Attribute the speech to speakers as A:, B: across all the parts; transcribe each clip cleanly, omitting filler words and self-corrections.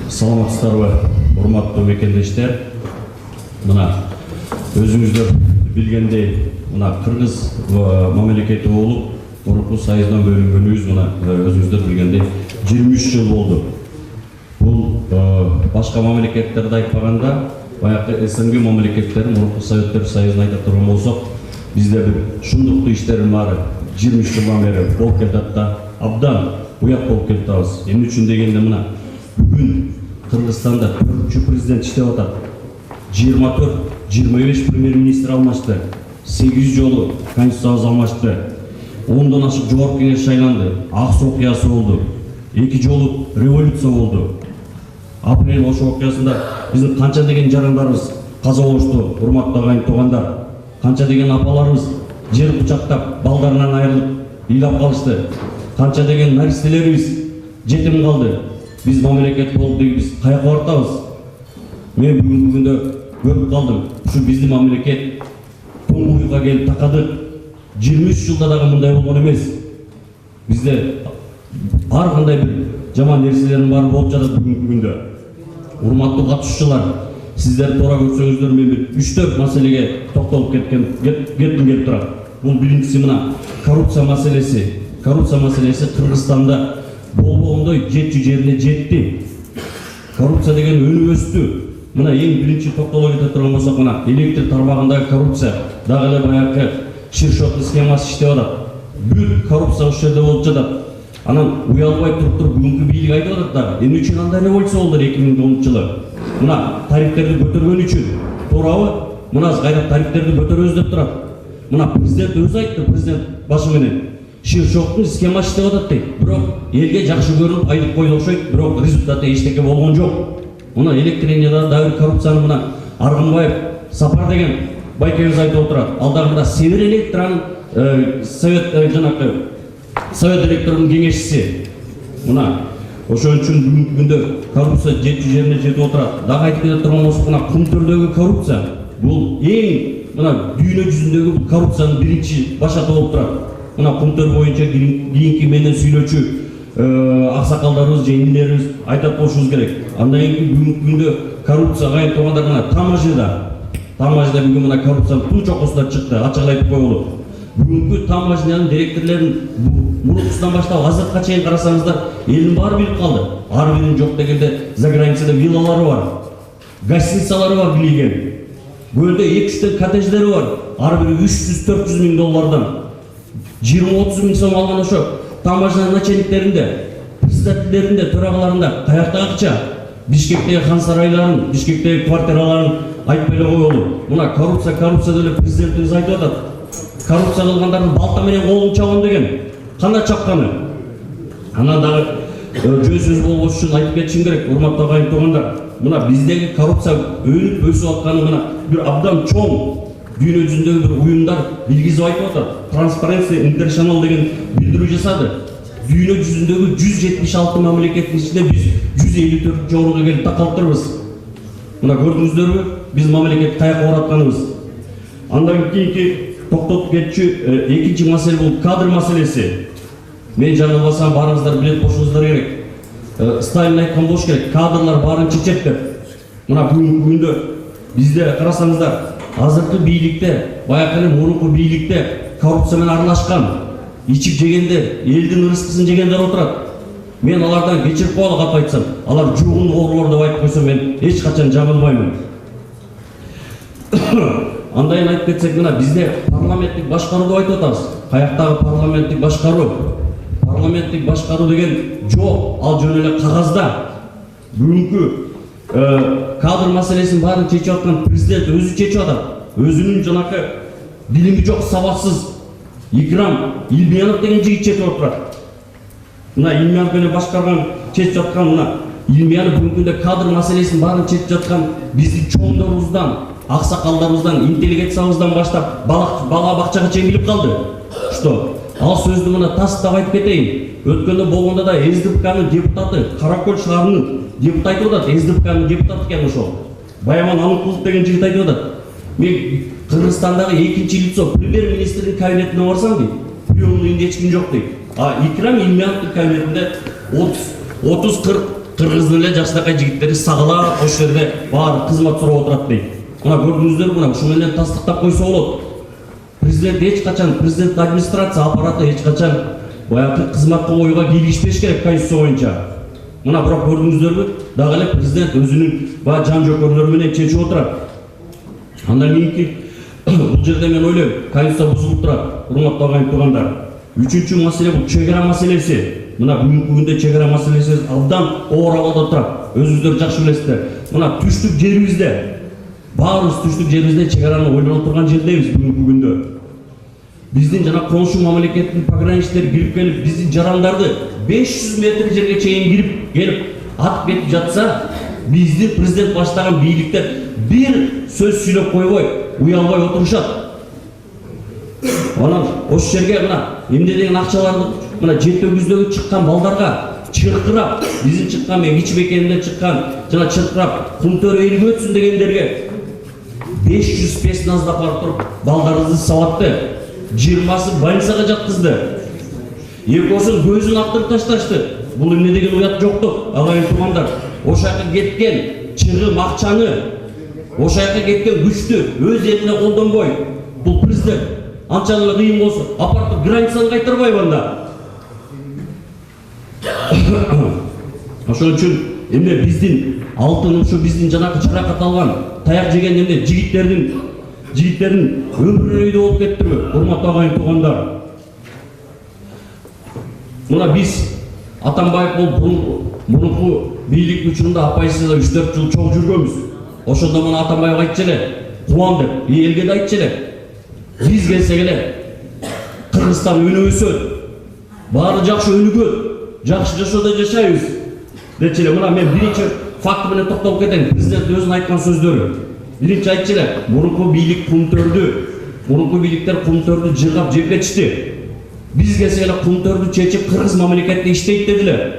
A: Саламатсыздарбы, урматтуу мекендештер. Мына өзүңүздөр билгендей, мына Кыргыз мамлекети болуп, мурунку союздан бөлүнгөнүбүз мына өзүңүздөр билгендей 23 жыл болду. Бул башка мамлекеттерди айтпаганда, баягы СНГ мамлекеттери мурунку Советтер Союзун айта турган болсок, бизде бир шундуктуу иштердин баары 23 жылдан бери болуп келатат да, абдан уят болуп келатабыз. Эмне үчүн дегенде мына бүгүн Кыргызстанда 4-чү президент иштеп атат. 24-25 премьер-министр алмашты. 8 жолу конституциябыз алмашты. 10дон ашык жогорку кеңеш шайланды. Аксы окуясы болду. 2 жолу революция болду. Апрель ошол окуясында биздин канча деген жарандарыбыз каза болушту, урматтуу агайын туугандар. Канча деген апаларыбыз жер кучактап, балдарынан айрылып, ыйлап калышты. Канча деген наристелерибиз жетим калды. Biz memleket болуп дейбиз, каяка бартабыз? Мен бүгүнкү күндө көрүп калдым. Ушу биздин мамлекет туңгуйга келип такадык. 23 жылда дагы мындай болгон эмес. Бизде ар кандай бир жаман нерселердин баары болуп жатат бүгүнкү күндө. Урматтуу катышуучулар, сиздер туура көрсөңүздөр, мен бир 3-4 маселеге токтолуп кетким келип турат. Бул биринчиси мына коррупция маселеси. Коррупция маселеси Кыргызстанда болбогондой жетчү жерине жетти. Коррупция деген өнүп өстү. Мына эң биринчи токтоло кете турган болсок, мына электр тармагындагы коррупция, дагы эле баягы ширшоттун схемасы иштеп атат. Бүт коррупция ошол жерде болуп жатат. Анан уялбай туруп бүгүнкү бийлик айтып атат дагы. Эмне үчүн андай революция болду 2010-жылы? Мына тарифтерди көтөргөн үчүн. Туурабы? Мына кайра тарифтерди көтөрөбүз деп турат. Мына президент өзү айтты, президент башы менен. Ширшоттун схемасы иштеп атат дейт. Бирок элге жакшы көрүнүп айтып койду окшойт, бирок результаты эчтеке болгон жок. Мына электроэнергияда дагы коррупцияны мына Аргынбаев Сапар деген байкебиз айтып отурат. Ал дагы мына Север Электронун совет директорунун кеңешчиси. Мына ошон үчүн бүгүнкү күндө коррупция жетчү жерине жетип отурат. Дагы айтып кете турган болсок, мына Кумтөрдөгү коррупция бул эң мына дүйнө жүзүндөгү коррупциянын биринчи башаты болуп турат. Мына Кумтөр боюнча кийинки менен сүйлөчү аксакалдарыбыз, жеңилдерибиз айтат болушубуз керек. Андан кийин бүгүнкү күндө коррупция агайын туугандар мына Тамажда бүгүн мына коррупциянын туу чокусуна чыкты, ачык айтып коелу. Бүгүнкү Тамажнанын директорлорун мурункусунан баштап азыркыга чейин карасаңыздар, элдин баары билип калды. Ар биринин жок дегенде за границада виллалары бар, гостиницалары бар билген. Көлдө 2-3 коттедждери бар, ар бири 300-400 миң доллардан. 20-30 миң сом алган ошо Тамажнанын начальниктеринде, председательдеринде, төрагаларында каякта акча? Бишкектеги хан сарайларын, Бишкектеги квартираларын айтпай эле коелу. Мына коррупция деле президентибиз айтып атат. Коррупция кылгандардын балта менен колун чабам деген. Кандай чапканы? Анан дагы жөнсүз болбош үчүн айтып кетишим керек, урматтуу агайын туугандар. Мына биздеги коррупция өнүп өсүп атканы мына бир абдан чоң дүйнө жүзүндөгү бир уюмдар билгизип айтып атат. Transparency International деген билдирүү жасады. Дүйнө жүзүндөгү 176 мамлекеттин ичинде биз 154 орунга келип такалыптырбыз. Мына көрдүңүздөрбү, биз мамлекет каяка баратканыбыз. Андан кийинки токтотуп кетчү экинчи маселе бул кадр маселеси. Мен жаңылбасам баарыңыздар билет болушуңуздар керек. Сталин айткан болуш керек, кадрлар баарын чечет деп. Мына бүгүнкү күндө бизде карасаңыздар, азыркы бийликте, баягы эле мурунку бийликте коррупция менен аралашкан, ичип жегендер, элдин ырыскысын жегендер отурат. Мен алардан кечирип коелу, катып айтсам, алар жугун оорулар деп айтып койсом, мен эч качан жаңылбаймын. Андайын айтып кетсек, мына бизде парламенттик башкаруу деп айтып атабыз. Каяктагы парламенттик башкаруу? Парламенттик башкаруу деген жок, ал жөн эле кагазда. Бүгүнкү кадр маселесин баарын чечип аткан президент өзү чечип атат. Өзүнүн жанакы билими жок, сабаксыз Икрам Илмиянов деген жигит чечип отурат. Мына Илмиянов менен башкарган чечип аткан мына Илмиянов бүгүнкү кадр маселесин баарын чечип аткан биздин чоңдорубуздан, аксакалдарыбыздан, интеллигенциябыздан баштап бала бакчага чейин билип калды. Что? Ал сөздү мына тастап айтып кетейин. Өткөндө болгондо да СДПКнын депутаты, Каракөл шаарынын депутаты айтып атат, СДПКнын депутаты экен ошол. Баяман Алыкулов деген жигит айтып атат. Мен Кыргызстандагы экинчи лицо премьер-министрдин кабинетине барсам дейт, приемный эч ким жок дейт. А Икрам Илмияновдун кабинетинде 30-40 кыргыздын эле жакшынакай жигиттери сагылап ошол жерде баары кызмат сурап отурат дейт. Мына көрдүңүздөр, мына ушу менен тастыктап койсо болот. Президент эч качан, президент администрация аппараты эч качан баягы кызматка коюуга кийлигишпеш керек конституция боюнча. Мына бирок көрдүңүздөрбү, дагы эле президент өзүнүн баягы жан жөкөрлөрү менен чечип отурат. Андан кийинки бул жерде мен ойлойм, конституция бузулуп турат, урматтуу агайын туугандар. Үчүнчү маселе бул чек ара маселеси. Мына бүгүнкү күндө чек ара маселеси абдан оор абалда турат. Өзүңүздөр жакшы билесиздер. Мына түштүк жерибизде, баарыбыз түштүк жерибизде чек араны ойлоно турган жердебиз бүгүнкү күндө. Биздин жана коңшу мамлекеттин пограничтери кирип келип, биздин жарандарды 500 метр жерге чейин келип атып кетип жатса, биздин президент баштаган бийликтер бир сөз сүйлөп койбой, уялбай отурушат. Анан ошол жерге мына эмне деген акчаларды мына жет өгүздөгү чыккан балдарга чыркырап, биздин чыккан мен кичи бекенинде чыккан жана чыркырап кумтөр элге өтсүн дегендерге 500 песни аздап барып туруп, балдарыбызды сабатты, 20сы больницага жаткызды. Экөөсүн көзүн актырып ташташты. Бул эмне деген уят жоктук, агайын туугандар. Ошол жака кеткен чыгым акчаны, ошол жака кеткен күчтү өз элине колдонбой, бул президент анчалык эле кыйын болсо, апарып границаны кайтарбайбы анда? Ошон үчүн эмне биздин алтын ушу биздин жанакы жаракат алган, таяк жеген эмне жигиттердин өмүрү өйдө болуп кеттиби, урматтуу агайын туугандар. Мына биз Атамбаев бол мурунку бийлик учурунда апайсызда 3-4 жыл чогуу жүргөнбүз. Ошондо мына Атамбаев айтчу эле, кубан деп, элге да айтчу эле. Биз келсек эле Кыргызстан өнүгө өсөт. Баары жакшы өнүгөт, жакшы жашоодо жашайбыз. Дечи эле, мына мен биринчи факт менен токтолуп кетейин. Президент өзүнүн айткан сөздөрү. Биринчи айтчу эле, мурунку бийлик мурунку бийликтер кумтөрдү жыргап жепетишти. Биз келсек эле кумтөрдү чечип кыргыз мамлекетте иштейт дедилер.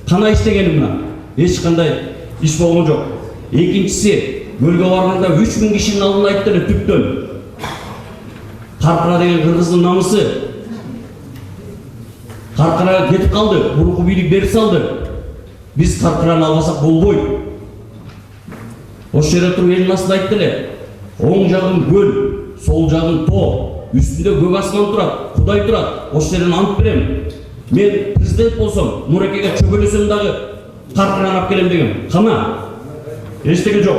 A: Кана иштегени мына? Эч кандай иш болгон жок. Экинчиси, көлгө барганда 3000 кишинин алдына айтты эле түптөн. Каркыра деген кыргыздын намысы. Каркыра кетип калды, мурунку бийлик берип салды. Биз Каркыраны албасак болбойт. Ошол жерде туруп элдин астында айтты эле. Оң жагым көл, сол жагым тоо, үстүндө көк асман турат, Кудай турат. Ошол жерден ант берем. Мен президент болсом, Нурекеге чөбөлөсөм дагы Каркыраны алып келем деген. Кана? Эчтеке жок.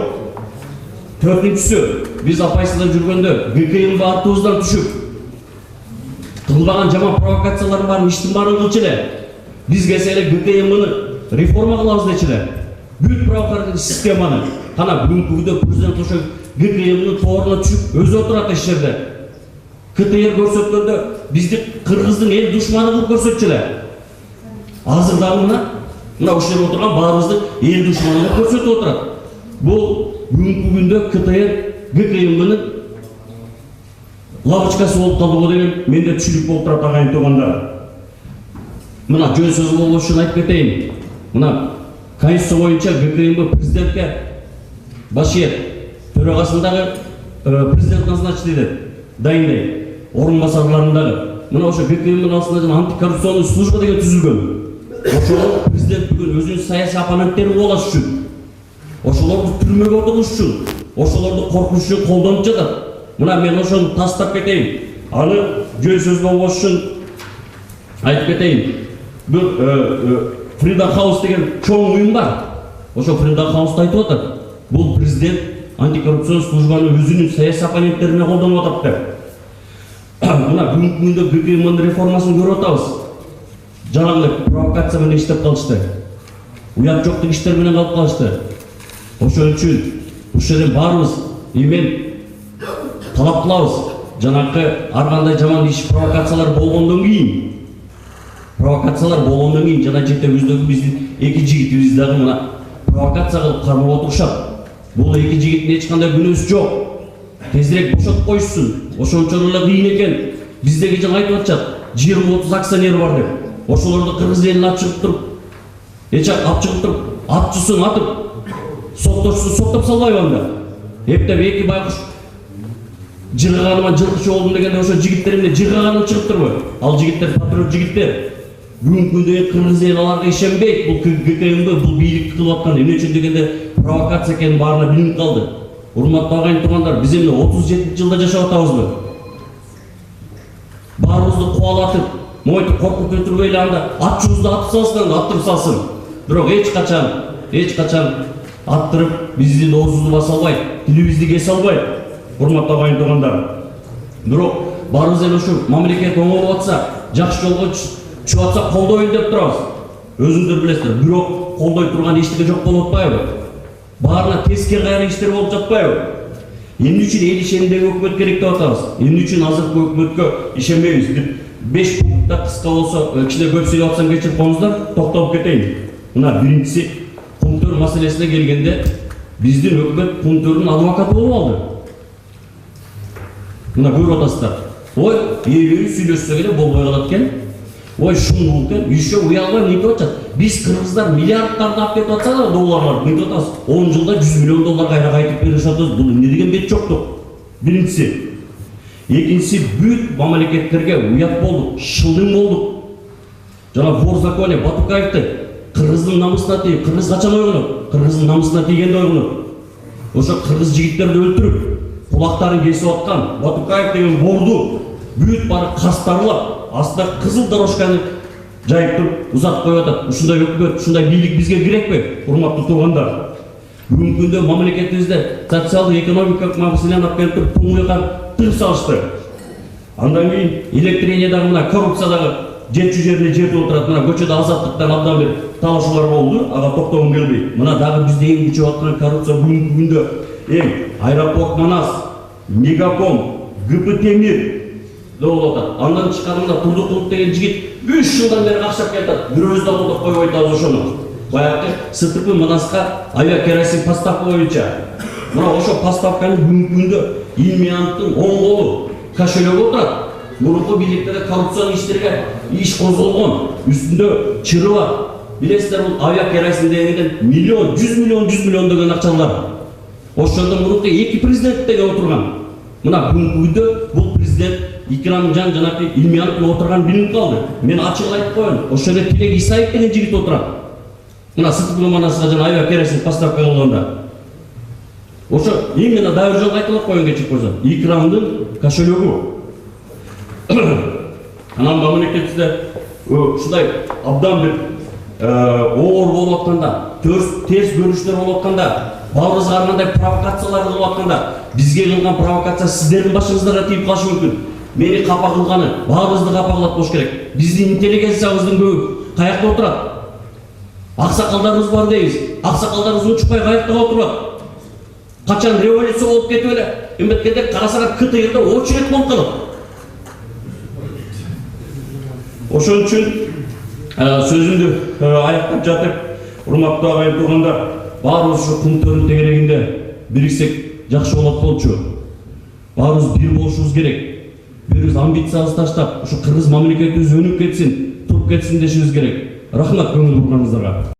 A: Төртүнчүсү, биз апайсызда жүргөндө ГКМ артыбыздан түшүп кылбаган жаман провокациялардын баарын иштин баарын кылчу эле. Биз келсе эле ГКМны реформа кылабыз дечи эле. Бүт правоохранительный системаны. Кана бүгүнкү күндө президент ошо ГКМнын тооруна түшүп өзү отурат эш жерде. КТР көрсөткөндө бизди кыргыздын эл душманы кылып көрсөтчү эле. Азыр дагы мына ошол жерде отурган баарыбызды эл душманы кылып көрсөтүп отурат. Бул бүгүнкү күндө КТР ГКМнын лавочкасы болуп калды деген менде түшүнүк болуп турат, агайын туугандар. Мына жөн сөз болбош үчүн айтып кетейин. Мына конституция боюнча ГКМ президентке Башиев төрагасындагы президент назначить этет, дайындайт. Орунбасарларындагы. Мына ошо ГКМнын астында антикоррупционный служба деген түзүлгөн. Ошол президент бүгүн өзүнүн саясий оппоненттерин кубулаш үчүн, ошолорду түрмөгө отуруш үчүн, ошолорду коркуш үчүн колдонуп жатат. Мына мен ошону тастап кетейин. Аны жөн сөз болбош үчүн айтып кетейин. Бир Freedom House деген чоң уюм бар. Ошо Freedom House'та айтып атат. Бул президент антикоррупцион службаны өзүнүн саясий оппоненттерине колдонуп атат деп. Мына бүгүнкү күндө ГКМнын реформасын көрүп атабыз. Жаңы провокация менен иштеп калышты. Уят жоктук иштер менен калып калышты. Ошон үчүн ушул жерден баарыбыз мен талап кылабыз. Жанакы ар кандай жаман иш провокациялар болгондон кийин жана жете өздөгү биздин эки жигитибиз дагы мына провокация кылып кармап отурушат. Бул эки жигиттин эч кандай күнөөсү жок. Тезирээк бошотуп коюшсун. Ошончо эле кыйын экен. Биздеги жаңы айтып атышат, 20-30 акционер бар деп. Ошолорду кыргыз элине алып чыгып туруп, атчысын атып, соттошусун соттоп салбайбы анда? Эптеп эки байкуш жыргаганыма жылкычы болдум дегенде ошо жигиттер эмне жыргаганым чыгып турбу? Ал жигиттер патриот жигиттер. бүгүнкү күндө кыргыз эл аларга ишенбейт. Бул ГКМБ бул бийликти кылып аткан эмне үчүн дегенде провокация экени баарына билинип калды. Урматтуу агайын туугандар, биз эмне 37 жылда жашап атабызбы? Баарыбызды кубалатып, мойтуп коркутуп өтүрбөй эле анда атчыбызды атып салсын, аттырып салсын. Бирок эч качан аттырып бизди доорубузду баса албайт, тилибизди кесе албайт. Урматтуу агайын туугандар. Бирок баарыбыз эле ушу мамлекет оңолуп атса, жакшы жолго чыгып атса колдойбун деп турабыз. Өзүңдөр билесиздер, бирок колдой турган эчтеке жок болуп атпайбы? Баарына тескери кайры иштер болуп жатпайбы? Эмне үчүн эл ишенимдеги өкмөт керек деп атабыз? Эмне үчүн азыркы өкмөткө ишенбейбиз деп 5 пунктта кыска болсо, кичине көп сүйлөп атсам кечирип коюңуздар, токтолуп кетейин. Мына биринчиси, пунктөр маселесине келгенде биздин өкмөт пунктөрдүн адвокаты болуп алды. Мына көрүп атасыздар. Ой, эйбеби сүйлөшсө эле болбой калат экен. Ой, шуну экен, еще уялбай мынтип атат. Биз кыргыздар миллиардтарды алып кетип атса да, долларларды мынтип атабыз. 10 жылда 100 миллион доллар кайра кайтып берип атабыз. Бул эмне деген бет жоктук? Биринчиси. Экинчиси, бүт мамлекеттерге уят болдук, шылдың болдук. Жана вор законе Батукаевди кыргыздын намысына тийип, кыргыз качан ойгонот? Кыргыздын намысына тийгенде ойгонот. Ошо кыргыз жигиттерди өлтүрүп, кулактарын кесип аткан Батукаев деген ворду бүт бары кастарлап, астында кызыл дорожканы жайып туруп узатып коюп атат. Ушундай өкмөт, ушундай бийлик бизге керекпи? Урматтуу туугандар. Бүгүнкү күндө мамлекетибизде социалдык экономикалык маселени алып келип туруп тумуйга тыгып салышты. Андан кийин электриниядагы мына коррупциядагы жетчү жерине жетип отурат. Мына көчөдө азаттыктан абдан бир талашуулар болду, ага токтогум келбейт. Мына дагы бизде эң күчөп аткан коррупция бүгүнкү күндө Аэропорт Манас, Мегаком, ГП Темир болуп атат. Андан тышкары Турдукулов деген жигит 3 жылдан бери какшап келатат. Бирөөбүз да колдоп койбой атабыз ошону. Баягы СТП Манаска авиакеросин поставка боюнча. Мына ошо поставканы бүгүнкү күндө Илмиянттын оң колу кошелегү отурат. Мурунку бийликтерде коррупциялык иштерге иш козголгон, үстүндө чыры бар. Билесиздер, бул авиакеросин дегенден миллион, 100 миллион деген акчалар. Ошондон мурунку 2 президент деген отурган. Мына бүгүнкү күндө бул президент Икрамжан жанакы Илмиянов отурган билинип калды. Мен ачык айтып коеюн, ошол эле Тилек Исаев деген жигит отурат. Мына СТП Манаска жана авиакеросин поставка кылганда. Ошо именно дайыр жол айтылып коюн кечип койсо. Икрамдын кошелегү. Анан мамлекетибизде ушундай абдан бир оор болуп атканда, терс көрүштөр болуп атканда, баарыбызга ар кандай провокациялар кылып атканда, бизге кылган провокация сиздердин башыңыздарга тийип калышы мүмкүн. Мени капа кылганы баарыбызды капа кылат болуш керек. Биздин интеллигенциябыздын көбү каякта отурат? Аксакалдарыбыз бар дейбиз. Аксакалдарыбыз учпай каякта отурат? Качан революция болуп кетип эле эметкенде карасаңар КТРде очередь болуп калат. Ошон үчүн сөзүмдү аяктап жатып, урматтуу агайын туугандар, баарыбыз ушу пункттөрдүн тегерегинде бириксек жакшы болот болчу. Баарыбыз бир болушубуз керек. Бирибиз амбициябызды таштап, ушу кыргыз мамлекетибиз өнүп кетсин, туруп кетсин дешибиз керек. Рахмат көңүл бурганыңыздарга.